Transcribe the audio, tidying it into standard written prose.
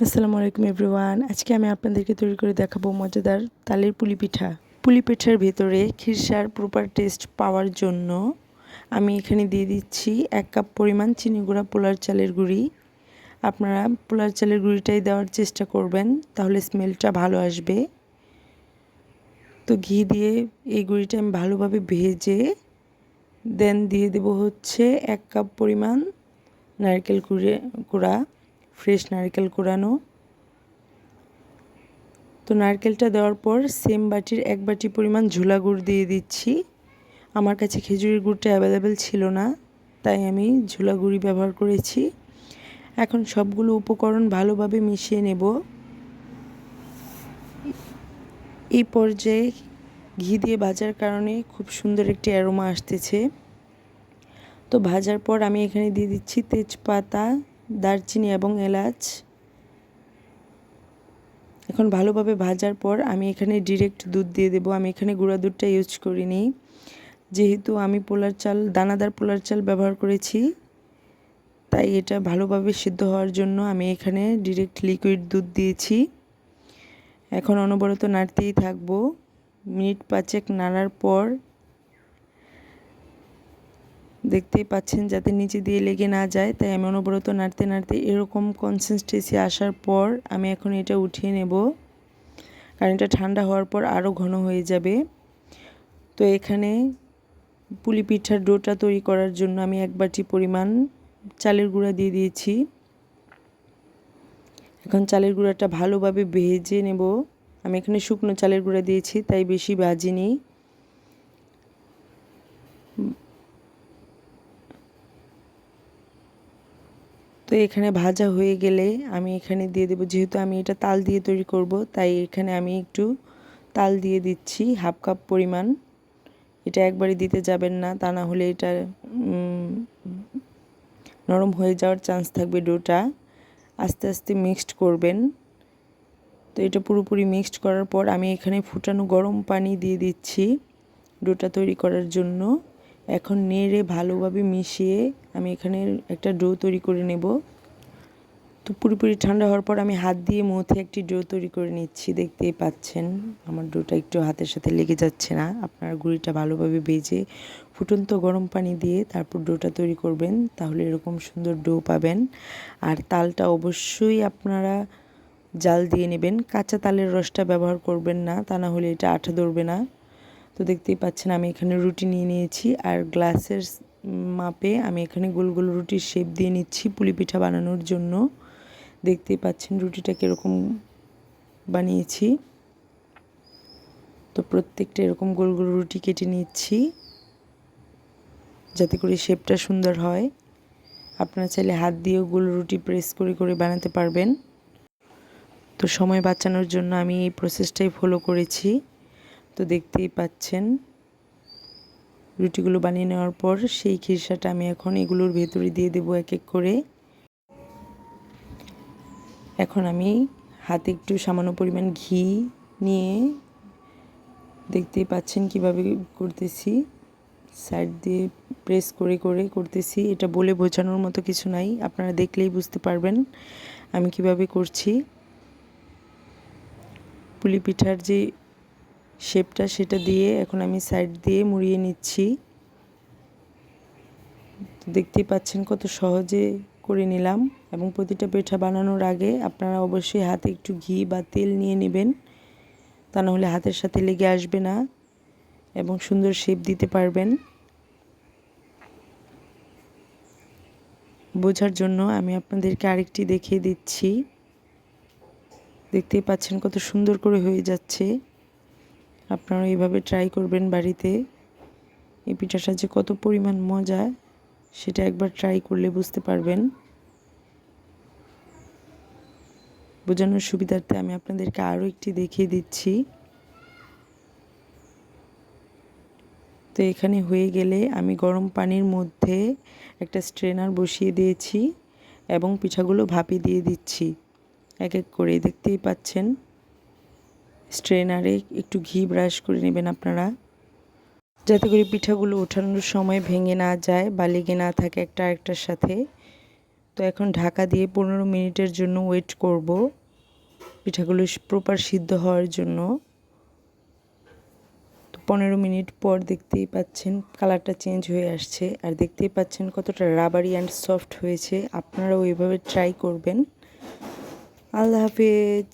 আসসালামু আলাইকুম এভরিওয়ান। আজকে আমি আপনাদেরকে তৈরি করে দেখাবো মজাদার তালের পুলি পিঠা। পুলি পিঠার ভেতরে খিরসার প্রপার টেস্ট পাওয়ার জন্য আমি এখানে দিয়ে দিচ্ছি 1 কাপ পরিমাণ চিনি গুঁড়া পোলার চালের গুঁড়ি। আপনারা পোলার চালের গুঁড়িটাই দেওয়ার চেষ্টা করবেন, তাহলে স্মেলটা ভালো আসবে। তো ঘি দিয়ে এই গুঁড়িটা আমি ভালোভাবে ভেজে দেন দিয়ে দেব হচ্ছে 1 কাপ পরিমাণ নারকেল কুড়া, ফ্রেশ নারকেল কুড়ানো। তো নারকেলটা দেওয়ার পর সেম বাটির 1 বাটি পরিমাণ ঝোলা গুড় দিয়ে দিচ্ছি। আমার কাছে খেজুরের গুড়টা অ্যাভেলেবেল ছিল না, তাই আমি ঝোলা গুড়ই ব্যবহার করেছি। এখন সবগুলো উপকরণ ভালোভাবে মিশিয়ে নেব। এই পর্যায়ে ঘি দিয়ে ভাজার কারণে খুব সুন্দর একটি অ্যারোমা আসতেছে। তো ভাজার পর আমি এখানে দিয়ে দিচ্ছি তেজপাতা, দারচিনি এবং এলাচ। এখন ভালোভাবে ভাজার পর আমি এখানে ডিরেক্ট দুধ দিয়ে দেবো। আমি এখানে গুঁড়া দুধটা ইউজ করিনি, যেহেতু আমি পোলার চাল, দানাদার পোলার চাল ব্যবহার করেছি, তাই এটা ভালোভাবে সিদ্ধ হওয়ার জন্য আমি এখানে ডিরেক্ট লিকুইড দুধ দিয়েছি। এখন অনবরত নাড়তেই থাকবো। মিনিট 5 নাড়ার পর দেখতেই পাচ্ছেন যাতে নিচে দিয়ে লেগে না যায়, তাই আমি অনবরত নাড়তে নাড়তে এরকম কনসিস্টেন্সি আসার পর আমি এখন এটা উঠিয়ে নেব, কারণ এটা ঠান্ডা হওয়ার পর আরও ঘন হয়ে যাবে। তো এখানে পুলি পিঠার ডোটা তৈরি করার জন্য আমি 1 বাটি পরিমাণ চালের গুঁড়া দিয়ে দিয়েছি। এখন চালের গুঁড়াটা ভালোভাবে ভেজে নেব। আমি এখানে শুকনো চালের গুঁড়া দিয়েছি, তাই বেশি ভাজিনি। তো এখানে ভাজা হয়ে গেলে আমি এখানে দিয়ে দেব, যেহেতু আমি এটা তাল দিয়ে তৈরি করব, তাই এখানে আমি একটু তাল দিয়ে দিচ্ছি 1/2 কাপ পরিমাণ। এটা একবারে দিতে যাবেন না, তা না হলে এটা নরম হয়ে যাওয়ার চান্স থাকবে। ডোটা আস্তে আস্তে মিক্সড করবেন। তো এটা পুরোপুরি মিক্সড করার পর আমি এখানে ফুটানো গরম পানি দিয়ে দিচ্ছি ডোটা তৈরি করার জন্য। এখন নেড়ে ভালোভাবে মিশিয়ে আমি এখানে একটা ডো তৈরি করে নেব। তো পুরোপুরি ঠান্ডা হওয়ার পর আমি হাত দিয়ে মথে একটি ডো তৈরি করে নিচ্ছি। দেখতেই পাচ্ছেন আমার ডোটা একটু হাতের সাথে লেগে যাচ্ছে না। আপনার গুঁড়িটা ভালোভাবে ভেজে ফুটন্ত গরম পানি দিয়ে তারপর ডোটা তৈরি করবেন, তাহলে এরকম সুন্দর ডো পাবেন। আর তালটা অবশ্যই আপনারা জাল দিয়ে নেবেন, কাঁচা তালের রসটা ব্যবহার করবেন না, তা না হলে এটা আঠা ধরবে না। তো দেখতেই পাচ্ছেন আমি এখানে রুটি নিয়ে নিয়েছি, আর গ্লাসের মাপে আমি এখানে গোল গোল রুটির শেপ দিয়ে নিচ্ছি পুলি পিঠা বানানোর জন্য। দেখতেই পাচ্ছেন রুটিটা কীরকম বানিয়েছি। তো প্রত্যেকটা এরকম গোল গোল রুটি কেটে নিচ্ছি, যাতে করে শেপটা সুন্দর হয়। আপনারা চাইলে হাত দিয়েও গোল রুটি প্রেস করে করে বানাতে পারবেন। তো সময় বাঁচানোর জন্য আমি এই প্রসেসটাই ফলো করেছি। তো দেখতেই পাচ্ছেন রুটিগুলো বানিয়ে নেওয়ার পর সেই খিরসাটা আমি এখন এগুলোর ভেতরে দিয়ে দেবো এক এক করে। এখন আমি হাতে একটু সামান্য পরিমাণ ঘি নিয়ে দেখতেই পাচ্ছেন কিভাবে করতেছি, সাইড দিয়ে প্রেস করে করে করতেছি। এটা বলে বোঝানোর মতো কিছু নাই, আপনারা দেখলেই বুঝতে পারবেন আমি কিভাবে করছি। পুলি পিঠার যে শেপটা সেটা দিয়ে এখন আমি সাইড দিয়ে মুড়িয়ে নিচ্ছি। দেখতেই পাচ্ছেন কত সহজে করে নিলাম। এবং প্রতিটা পিঠা বানানোর আগে আপনারা অবশ্যই হাতে একটু ঘি বা তেল নিয়ে নেবেন, তা নাহলে হাতের সাথে লেগে আসবে না এবং সুন্দর শেপ দিতে পারবেন। বোঝার জন্য আমি আপনাদেরকে আরেকটি দেখিয়ে দিচ্ছি। দেখতেই পাচ্ছেন কত সুন্দর করে হয়ে যাচ্ছে। আপনারা এইভাবে ট্রাই করবেন বাড়িতে। এই পিঠাটা যে কত পরিমাণ মজা সেটা একবার ট্রাই করলে বুঝতে পারবেন। বোঝানোর সুবিধার্থে আমি আপনাদেরকে আরও একটি দেখিয়ে দিচ্ছি। তো এখানে হয়ে গেলে আমি গরম পানির মধ্যে একটা স্ট্রেনার বসিয়ে দিয়েছি এবং পিঠাগুলো ভাপে দিয়ে দিচ্ছি এক এক করে। দেখতেই পাচ্ছেন স্ট্রেনারে একটু ঘি ব্রাশ করে নেবেন আপনারা, যাতে করে পিঠাগুলো ওঠানোর সময় ভেঙে না যায় বা লেগে না থাকে একটা আরেকটার সাথে। তো এখন ঢাকা দিয়ে 15 মিনিটের জন্য ওয়েট করব পিঠাগুলো প্রপার সিদ্ধ হওয়ার জন্য। তো 15 মিনিট পর দেখতেই পাচ্ছেন কালারটা চেঞ্জ হয়ে আসছে, আর দেখতেই পাচ্ছেন কতটা রাবারি অ্যান্ড সফট হয়েছে। আপনারাও এইভাবে ট্রাই করবেন। আল্লাহ হাফেজ।